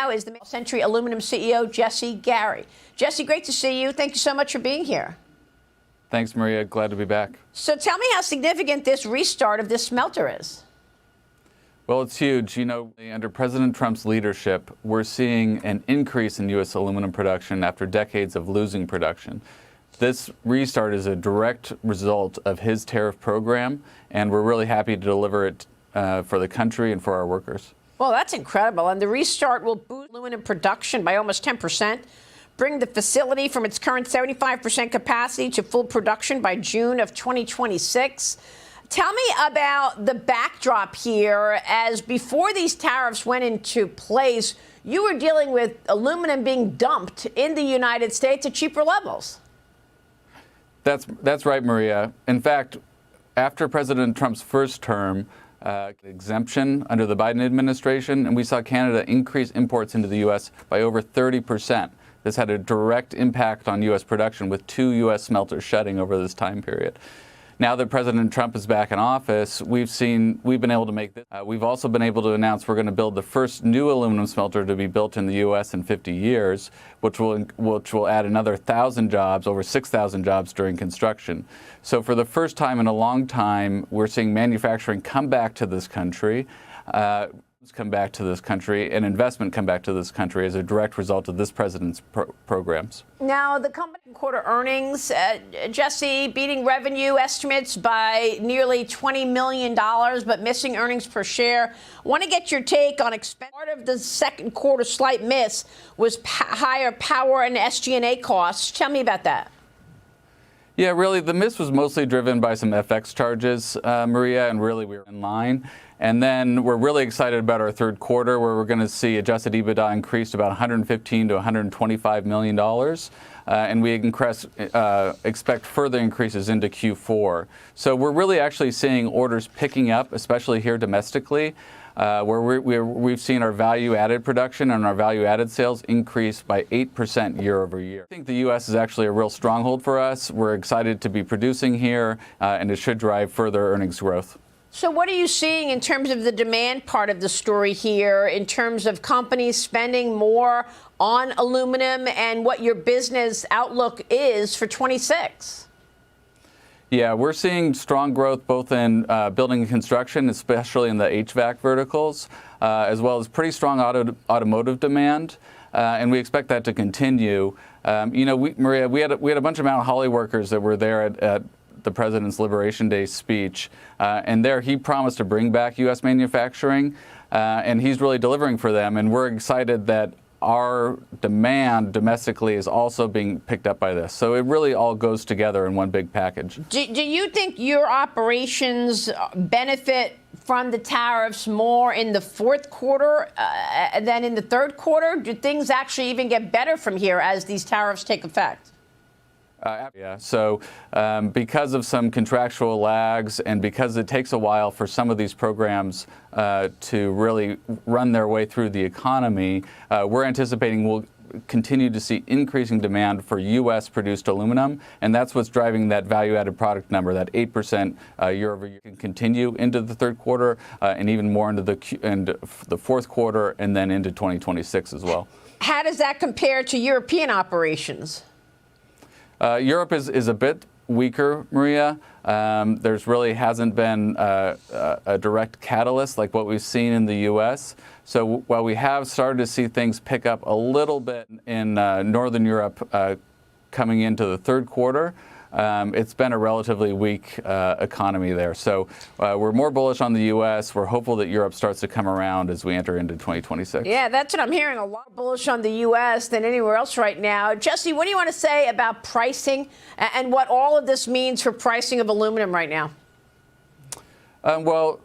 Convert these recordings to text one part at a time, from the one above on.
now is the Century Aluminum CEO, Jesse Gary. Jesse, great to see you. Thank you so much for being here. Thanks, Maria. Glad to be back. So tell me how significant this restart of this smelter is. Well, it's huge. You know, under President Trump's leadership, we're seeing an increase in U.S. aluminum production after decades of losing production. This restart is a direct result of his tariff program, and we're really happy to deliver it for the country and for our workers. Well, that's incredible. And the restart will boost aluminum production by almost 10%, bring the facility from its current 75% capacity to full production by June of 2026. Tell me about the backdrop here, as before these tariffs went into place, you were dealing with aluminum being dumped in the United States at cheaper levels. That's right, Maria. In fact, after President Trump's first term, exemption under the Biden administration, and we saw Canada increase imports into the U.S. by over 30%. This had a direct impact on U.S. production, with 2 U.S. smelters shutting over this time period. Now that President Trump is back in office, we've been able to make this. We've also been able to announce we're going to build the first new aluminum smelter to be built in the U.S. in 50 years, which will add another 1,000 jobs, over 6,000 jobs during construction. So for the first time in a long time, we're seeing manufacturing come back to this country. Come back to this country, and investment come back to this country as a direct result of this president's programs. Now, the company quarter earnings, Jesse, beating revenue estimates by nearly $20 million, but missing earnings per share. Want to get your take on expense. Part of the second quarter slight miss was higher power and SG&A costs. Tell me about that. Yeah, really, the miss was mostly driven by some FX charges, Maria, and really we were in line. And then we're really excited about our third quarter, where we're going to see adjusted EBITDA increase to about $115 to $125 million. And we expect further increases into Q4. So we're really actually seeing orders picking up, especially here domestically, where we've seen our value-added production and our value-added sales increase by 8% year over year. I think the U.S. is actually a real stronghold for us. We're excited to be producing here, and it should drive further earnings growth. So what are you seeing in terms of the demand part of the story here, in terms of companies spending more on aluminum, and what your business outlook is for 26? Yeah, we're seeing strong growth both in building and construction, especially in the HVAC verticals, as well as pretty strong automotive demand, and we expect that to continue. You know, Maria, we had a bunch of Mount Holly workers that were there at the President's Liberation Day speech, and there he promised to bring back U.S. manufacturing, and he's really delivering for them, and we're excited that our demand domestically is also being picked up by this. So it really all goes together in one big package. Do you think your operations benefit from the tariffs more in the fourth quarter than in the third quarter? Do things actually even get better from here as these tariffs take effect? Yeah, so because of some contractual lags, and because it takes a while for some of these programs to really run their way through the economy, we're anticipating we'll continue to see increasing demand for U.S. produced aluminum, and that's what's driving that value-added product number. That 8% year over year can continue into the third quarter, and even more into the fourth quarter, and then into 2026 as well. How does that compare to European operations? Europe is a bit weaker, Maria. There's really hasn't been a direct catalyst like what we've seen in the U.S. So while we have started to see things pick up a little bit in Northern Europe coming into the third quarter, it's been a relatively weak economy there. So we're more bullish on the U.S. We're hopeful that Europe starts to come around as we enter into 2026. Yeah, that's what I'm hearing. A lot bullish on the U.S. than anywhere else right now. Jesse, what do you want to say about pricing and what all of this means for pricing of aluminum right now? Well,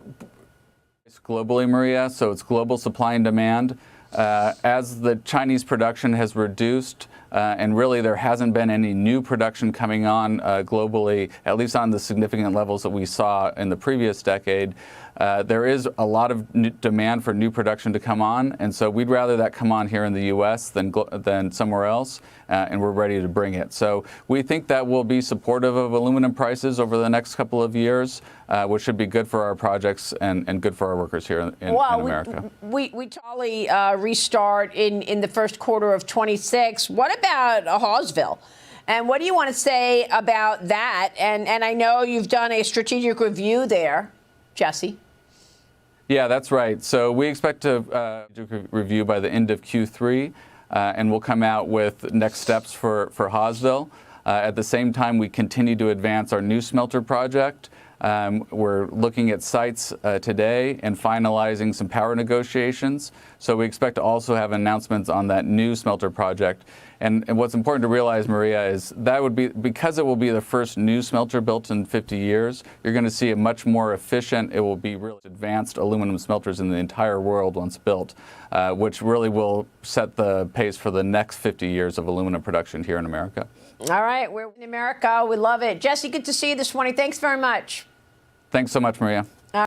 it's globally, Maria, so it's global supply and demand. As the Chinese production has reduced, and really there hasn't been any new production coming on globally, at least on the significant levels that we saw in the previous decade, there is a lot of demand for new production to come on, and so we'd rather that come on here in the U.S. than somewhere else, and we're ready to bring it. So we think that will be supportive of aluminum prices over the next couple of years, which should be good for our projects and good for our workers here in America. We totally restart in the first quarter of 26. What about Hawesville? And what do you want to say about that? And I know you've done a strategic review there, Jesse. Yeah, that's right. So we expect to review by the end of Q3, and we'll come out with next steps for Hawesville. At the same time, we continue to advance our new smelter project. We're looking at sites today and finalizing some power negotiations. So we expect to also have announcements on that new smelter project. And what's important to realize, Maria, is that would be, because it will be the first new smelter built in 50 years, you're going to see a much more efficient, it will be really advanced aluminum smelters in the entire world once built, which really will set the pace for the next 50 years of aluminum production here in America. All right, we're in America. We love it. Jesse, good to see you this morning. Thanks very much. Thanks so much, Maria.